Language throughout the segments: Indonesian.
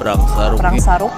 Perang Sarung. Perang Sarung.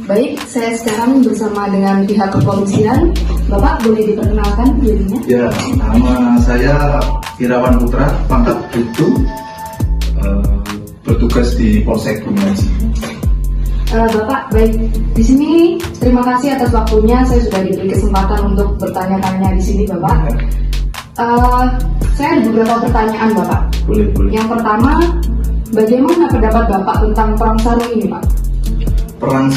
Baik, saya sekarang bersama dengan pihak kepolisian. Bapak boleh diperkenalkan dirinya? Ya, nama saya Irawan Putra, pangkat Bribtu, bertugas di Polsek Bumiaji. Bapak, baik. Di sini terima kasih atas waktunya. Saya sudah diberi kesempatan untuk bertanya-tanya di sini, Bapak. Saya ada beberapa pertanyaan, Bapak. Boleh. Yang pertama, bagaimana pendapat Bapak tentang perang sarung ini, Pak? Perang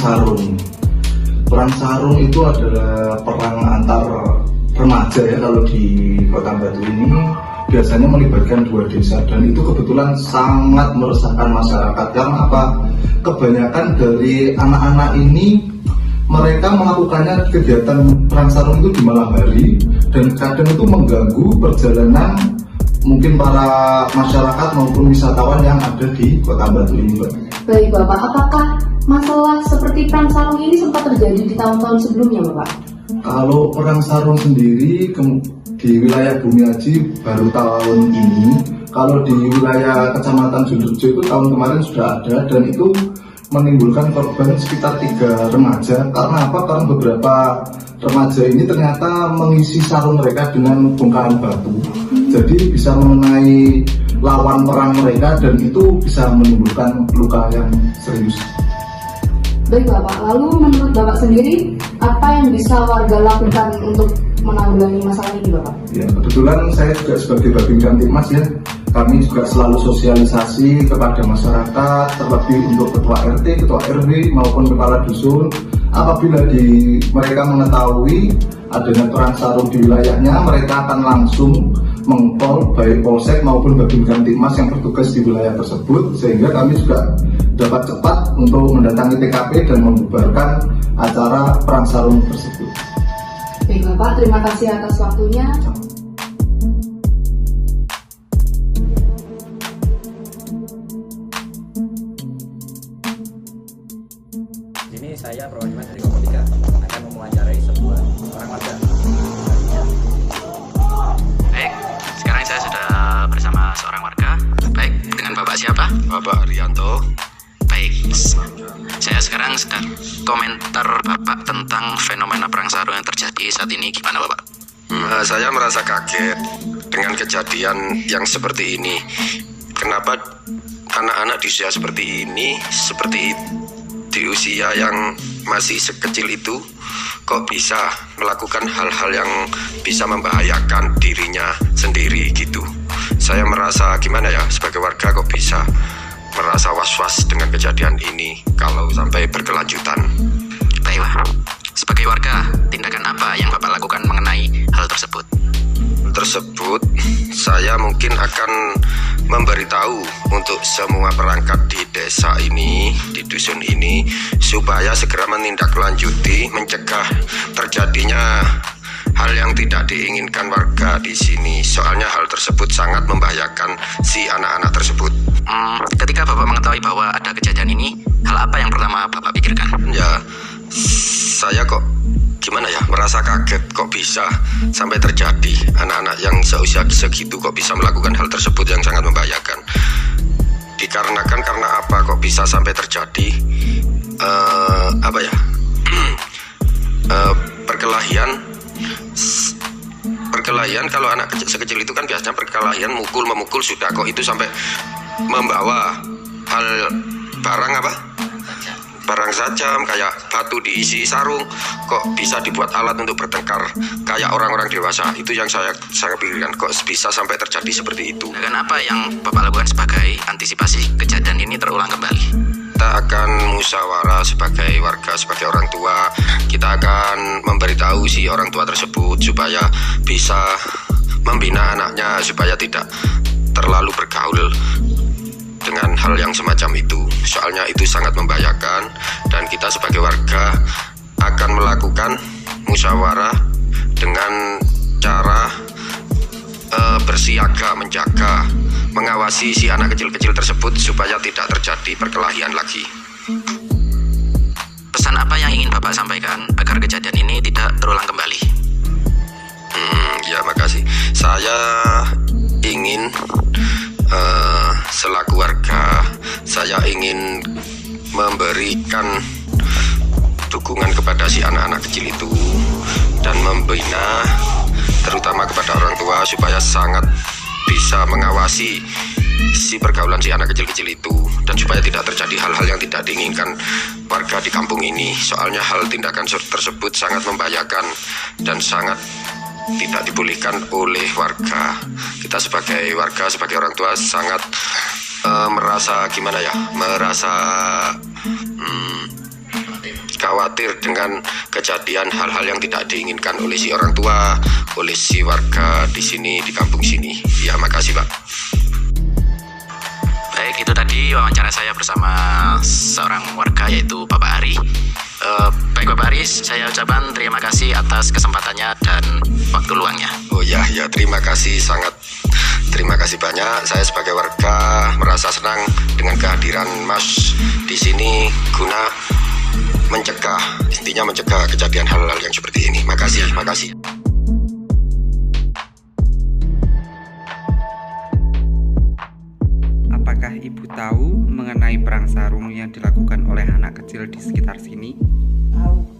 Sarung itu adalah perang antar remaja ya, kalau di Kota Batu ini biasanya melibatkan dua desa, dan itu kebetulan sangat meresahkan masyarakat. Karena apa? Kebanyakan dari anak-anak ini mereka melakukannya kegiatan perang sarung itu di malam hari, dan kadang itu mengganggu perjalanan mungkin para masyarakat maupun wisatawan yang ada di Kota Batu ini, Pak. Baik, Bapak. Apakah masalah seperti perang sarung ini sempat terjadi di tahun-tahun sebelumnya, Bapak? Kalau perang sarung sendiri di wilayah Bumiaji baru tahun ini. Kalau di wilayah Kecamatan Junrejo itu tahun kemarin sudah ada, dan itu menimbulkan korban sekitar 3 remaja. Karena apa? Karena beberapa remaja ini ternyata mengisi sarung mereka dengan bongkahan batu, jadi bisa mengenai lawan perang mereka, dan itu bisa menimbulkan luka yang serius. Baik, Bapak. Lalu menurut Bapak sendiri, apa yang bisa warga lakukan untuk menanggulangi masalah ini, Bapak? Ya, kebetulan saya juga sebagai Babin Kamtibmas ya, kami juga selalu sosialisasi kepada masyarakat, terlebih untuk ketua RT, ketua RW maupun kepala dusun. Apabila mereka mengetahui adanya perang sarung di wilayahnya, mereka akan langsung mengkol baik Polsek maupun Babin Kamtibmas yang bertugas di wilayah tersebut, sehingga kami juga dapat cepat untuk mendatangi TKP dan membubarkan acara perang sarung tersebut. Baik, Bapak. Terima kasih atas waktunya. Ini saya Perwakilan dari Kompo 3 akan mewawancarai sebuah orang warga. Baik, sekarang saya sudah bersama seorang warga. Baik, dengan Bapak siapa? Bapak Arianto. Baik, saya sekarang sedang komentar Bapak tentang fenomena perang sarung yang terjadi saat ini. Gimana Bapak? Saya merasa kaget dengan kejadian yang seperti ini. Kenapa anak-anak di usia seperti ini, di usia yang masih sekecil itu, kok bisa melakukan hal-hal yang bisa membahayakan dirinya sendiri gitu. Saya merasa gimana ya, sebagai warga kok bisa merasa was-was dengan kejadian ini kalau sampai berkelanjutan. Baik Pak, sebagai warga, tindakan apa yang Bapak lakukan mengenai hal tersebut? Saya mungkin akan memberitahu untuk semua perangkat di desa ini, di dusun ini, supaya segera menindaklanjuti, mencegah terjadinya hal yang tidak diinginkan warga di sini. Soalnya hal tersebut sangat membahayakan si anak-anak tersebut. Ketika Bapak mengetahui bahwa ada kejadian ini, hal apa yang pertama Bapak pikirkan? Ya, saya kok gimana ya, merasa kaget kok bisa sampai terjadi. Anak-anak yang seusia segitu kok bisa melakukan hal tersebut yang sangat membahayakan. Dikarenakan karena apa kok bisa sampai terjadi perkelahian. Kalau anak sekecil itu kan biasanya perkelahian memukul sudah, kok itu sampai membawa hal barang sajam kayak batu diisi sarung, kok bisa dibuat alat untuk bertengkar kayak orang-orang dewasa. Itu yang saya sangat pikirkan, kok bisa sampai terjadi seperti itu. Dan apa yang Bapak lakukan sebagai antisipasi kejadian ini terulang kembali? Kita akan musyawarah sebagai warga, sebagai orang tua. Kita akan memberitahu si orang tua tersebut supaya bisa membina anaknya supaya tidak terlalu bergaul dengan hal yang semacam itu. Soalnya itu sangat membahayakan, dan kita sebagai warga akan melakukan musyawarah dengan cara bersiaga, menjaga, mengawasi si anak kecil-kecil tersebut supaya tidak terjadi perkelahian lagi. Pesan apa yang ingin Bapak sampaikan agar kejadian ini tidak terulang kembali? Ya, makasih. Saya ingin selaku warga, saya ingin memberikan dukungan kepada si anak-anak kecil itu dan membina terutama kepada orang tua supaya sangat bisa mengawasi si pergaulan si anak kecil-kecil itu dan supaya tidak terjadi hal-hal yang tidak diinginkan warga di kampung ini. Soalnya hal tindakan tersebut sangat membahayakan dan sangat tidak dibolehkan oleh warga. Kita sebagai warga, sebagai orang tua sangat merasa gimana ya, merasa khawatir dengan kejadian hal-hal yang tidak diinginkan oleh si orang tua, oleh si warga di sini, di kampung sini. Ya, makasih Pak. Baik, itu tadi wawancara saya bersama seorang warga yaitu Bapak Ari. Baik Bapak Ari, saya ucapkan terima kasih atas kesempatannya dan waktu luangnya. Oh ya, terima kasih, sangat terima kasih banyak. Saya sebagai warga merasa senang dengan kehadiran Mas di sini guna mencegah, intinya mencegah kejadian hal-hal yang seperti ini. Makasih. Apakah Ibu tahu mengenai perang sarung yang dilakukan oleh anak kecil di sekitar sini?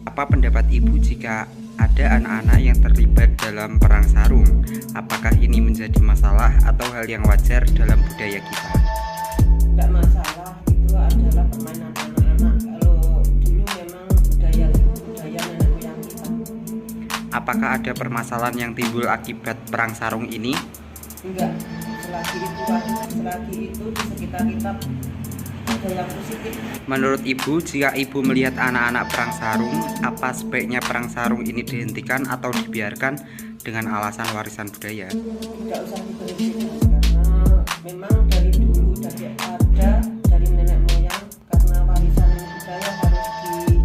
Apa pendapat Ibu jika ada anak-anak yang terlibat dalam perang sarung? Apakah ini menjadi masalah atau hal yang wajar dalam budaya kita? Enggak masalah, itu adalah permainan anak-anak. Kalau dulu memang budaya nenek moyang kita. Apakah ada permasalahan yang timbul akibat perang sarung ini? Enggak, selagi itu di sekitar kita ada yang positif. Menurut Ibu, jika Ibu melihat anak-anak perang sarung, apa sebaiknya perang sarung ini dihentikan atau dibiarkan dengan alasan warisan budaya? Tidak usah diberhentikan karena memang dari dulu dari ada dari nenek moyang, karena warisan budaya harus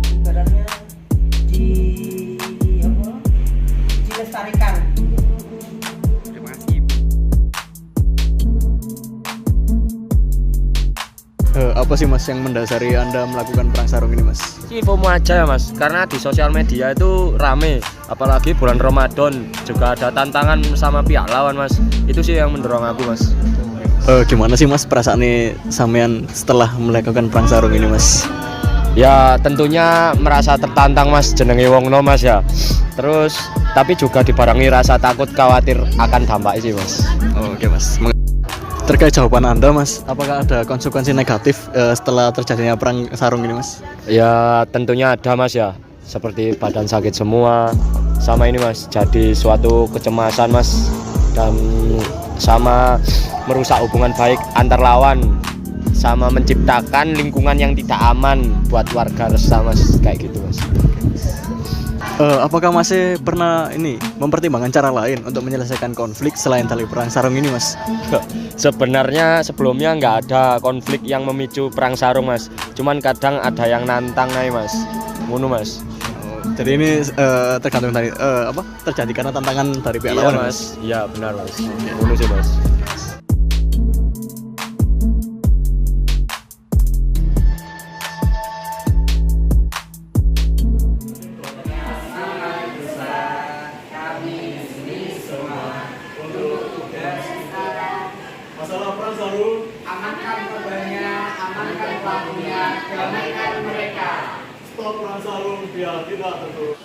ibaratnya dilestarikan. Terima kasih Ibu. Apa sih Mas yang mendasari Anda melakukan perang sarung ini Mas? FOMO aja ya Mas, karena di sosial media itu rame, apalagi bulan Ramadan juga ada tantangan sama pihak lawan Mas. Itu sih yang mendorong aku Mas. Gimana sih Mas perasaan nih sampean setelah melakukan perang sarung ini Mas? Ya tentunya merasa tertantang Mas, jenenge wong no Mas ya. Terus tapi juga dibarengi rasa takut khawatir akan dampaknya sih Mas. Oke Mas. Terkait jawaban Anda Mas, apakah ada konsekuensi negatif setelah terjadinya perang sarung ini Mas? Ya tentunya ada Mas ya, seperti badan sakit semua, sama ini Mas, jadi suatu kecemasan Mas, dan sama merusak hubungan baik antar lawan, sama menciptakan lingkungan yang tidak aman buat warga resah Mas, kayak gitu Mas. Apakah masih pernah ini mempertimbangkan cara lain untuk menyelesaikan konflik selain tali perang sarung ini Mas? Sebenarnya sebelumnya nggak ada konflik yang memicu perang sarung Mas, cuman kadang ada yang nantang nih Mas, ngono Mas. Jadi ini tergantung dari terjadi karena tantangan dari pihak lawan Mas. Iya benar Mas, ngono sih Mas. Masalah perang sarung, amankan korbannya, amankan pelakunya, damaikan mereka. Stop perang sarung biar tidak tertutup.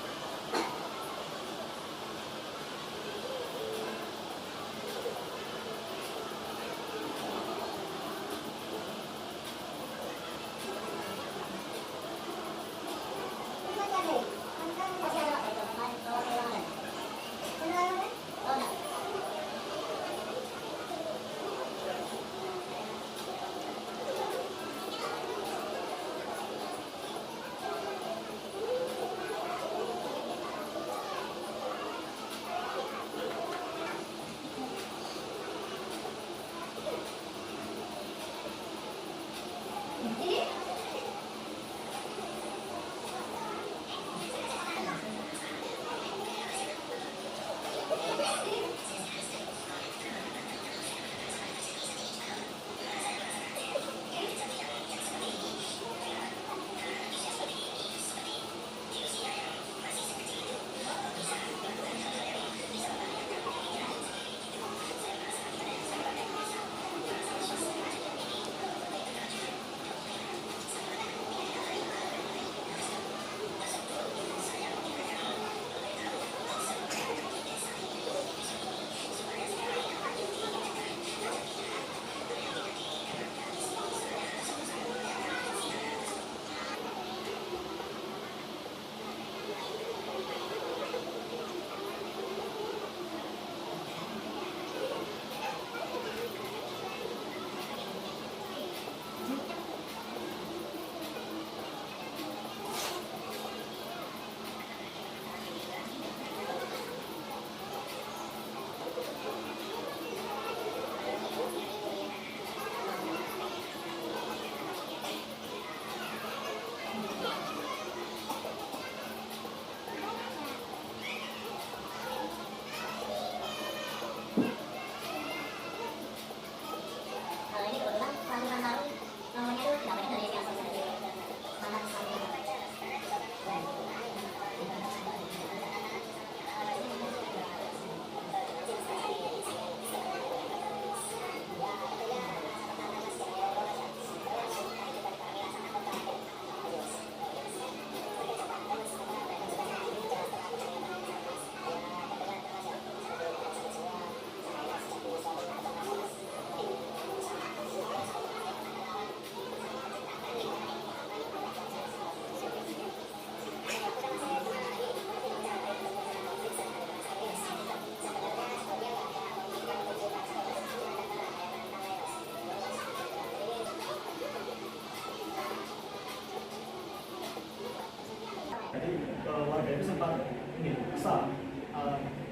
Jadi warga itu sempat ini kesal.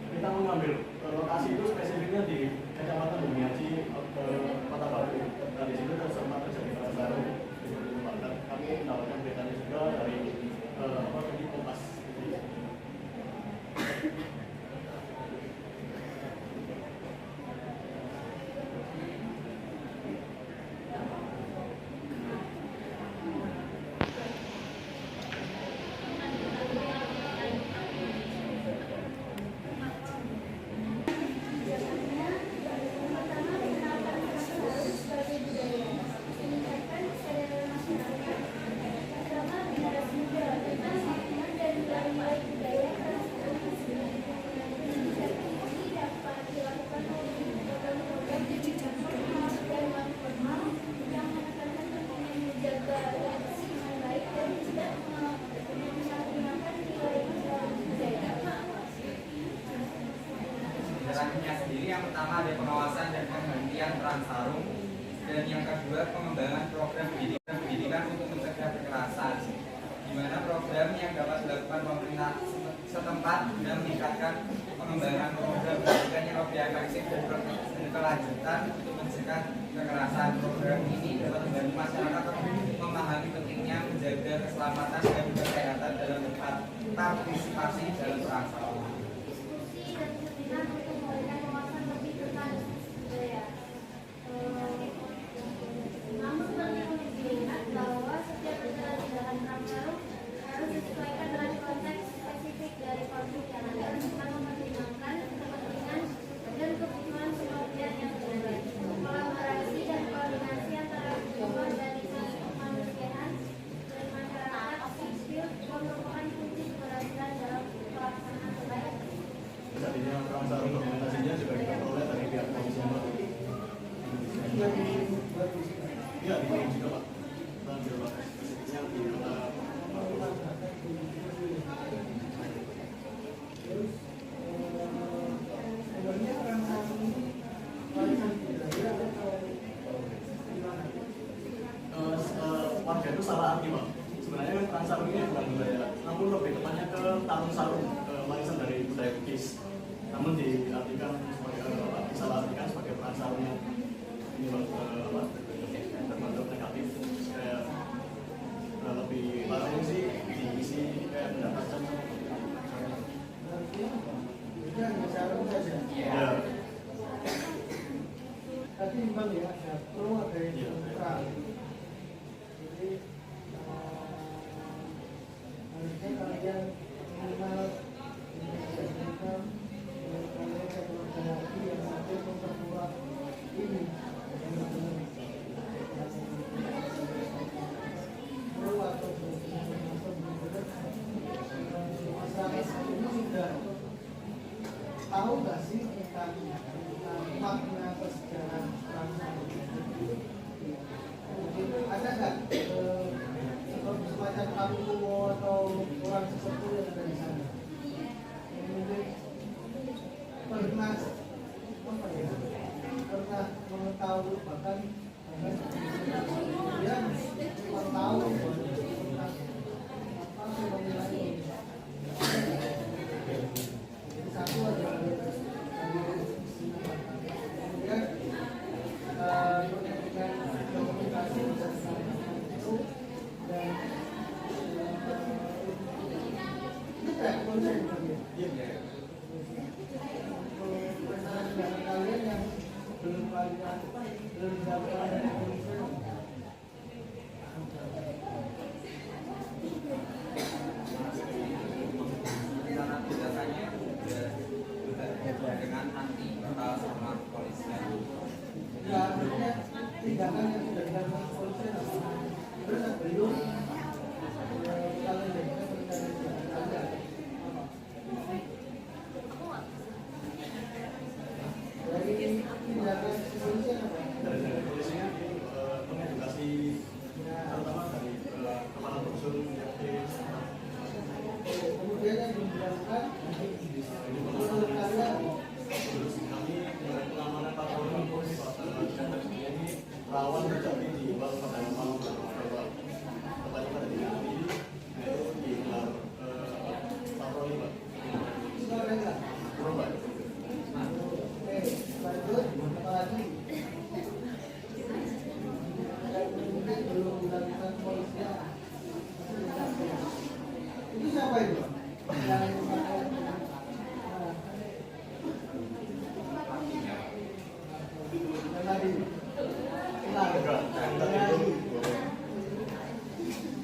Kita mengambil lokasi itu spesifiknya di Kecamatan Bumiaji ke Kota Batu. Dari situ sempat terjadi perang sarung. Dan kami mendapatkan beritanya juga dari Kompas. Jalannya sendiri yang pertama ada pengawasan dan penghentian perang sarung, dan yang kedua pengembangan program pendidikan untuk mencegah kekerasan, di mana program yang dapat dilakukan pemerintah setempat guna meningkatkan pengembangan program pendidikan yang lebih efektif dan berkelanjutan untuk mencegah kekerasan. Program ini dapat membantu masyarakat memahami pentingnya menjaga keselamatan dan kesehatan dalam partisipasi dalam perang sarung. Namun perlu dilihat bahwa setiap jalan perang sarung harus disesuaikan dengan konteks spesifik dari konflik yang ada, dengan mempertimbangkan kepentingan dan kebutuhan semua pihak yang terlibat. Kolaborasi dan koordinasi antara semua organisasi kemanusiaan dan masyarakat sipil merupakan kunci keberhasilan dalam pelaksanaan terbaik. Jadinya perang sarung dokumentasinya juga kita peroleh dari pihak polisi. Iya, di sini juga Pak. Banjir Pak. Yang di sebenarnya perang sarung ini warisan budaya atau gimana? Warga itu salah arti Pak. Sebenarnya perang sarung ini bukan budaya, namun lebih tepatnya ke tarung sarung, warisan dari budaya Bugis. Namun diartikan sebagai disalahartikan sebagai perang sarung yang ini berbentuk negatif, kayak lebih parahnya sih diisi kayak mendapatkan Itu hanya sarung saja. ya. Tadi imbang ya, ada pro ada yang kontra. Jadi harusnya kalian minimal menjadikan kalian satu lagi yang satu memperkuat ini pro atau masyarakat ini sudah tahu nggak sih tentang makna sejarah perang sarung? Ada nggak seperti semacam kamu atau orang sesepuh yang ada di sana? Mungkin pernah pernah mengetahui bahkan dia tahu tentang apa sebenarnya ini. Jadi satu adalah kemudian dengan komunikasi itu dan kita konsen kalian yang belum kalian belum dapat konsen Karena tindakannya sudah dengan nanti sama kepolisian. ya artinya tindakan yang sudah dilakukan polisi terus belum kalian jadikan perencanaan dari tindakan kepolisian apa? Dari polisinya itu?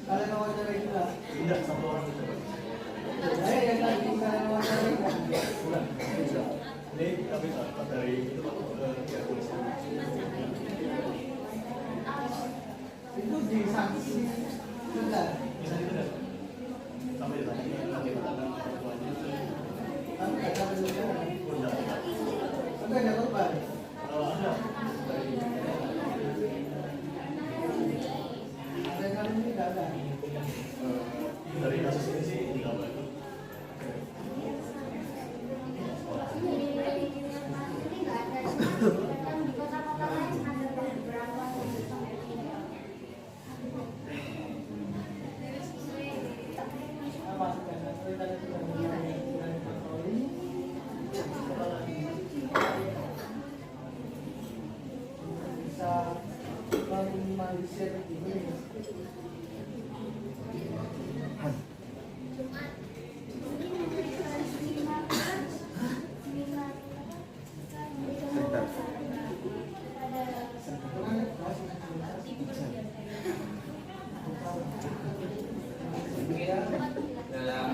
Kalian mau cari juga? Tidak, satu orang itu. Saya yang tadi kalian mau cari juga? Bukan, bisa. Ini kami dapat dari itu pihak polisi. Itu di sanksi sudah. Bisa itu kan? Sampai ditanya nanti tangan tuanya. Tapi nggak ada penyelesaian. Udah. Tapi ada korban. Kalau ada dari Ada yang ini nggak ada. dari kasus ini sih tidak ada. Di kota-kota lain ada beberapa Apa kita sudah mulai patroli. Bisa meminimalisir ini. Dalam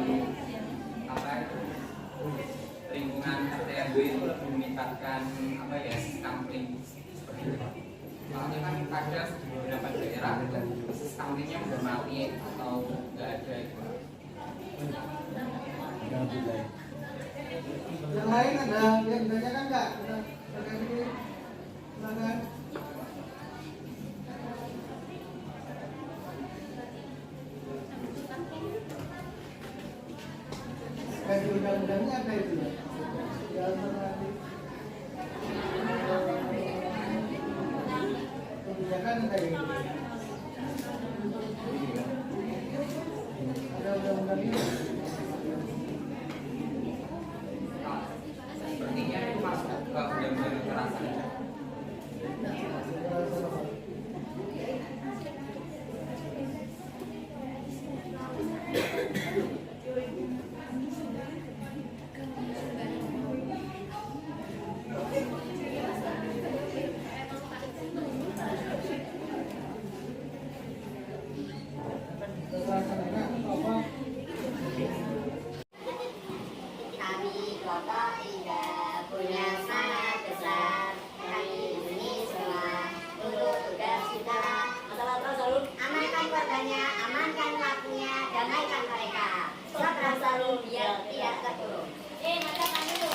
apa lingkungan RT/RW itu lebih meningkatkan apa ya skamling seperti itu. Soalnya kan kadang di beberapa daerah skamlingnya udah mati atau nggak ada gitu. Yang lain ada yang ditanyakan nggak? Ada ini, silakan. Kayak di undang-undangnya ada itu ya. Ya, alternatif. Kebijakan kayak gitu. Ada undang-undangnya.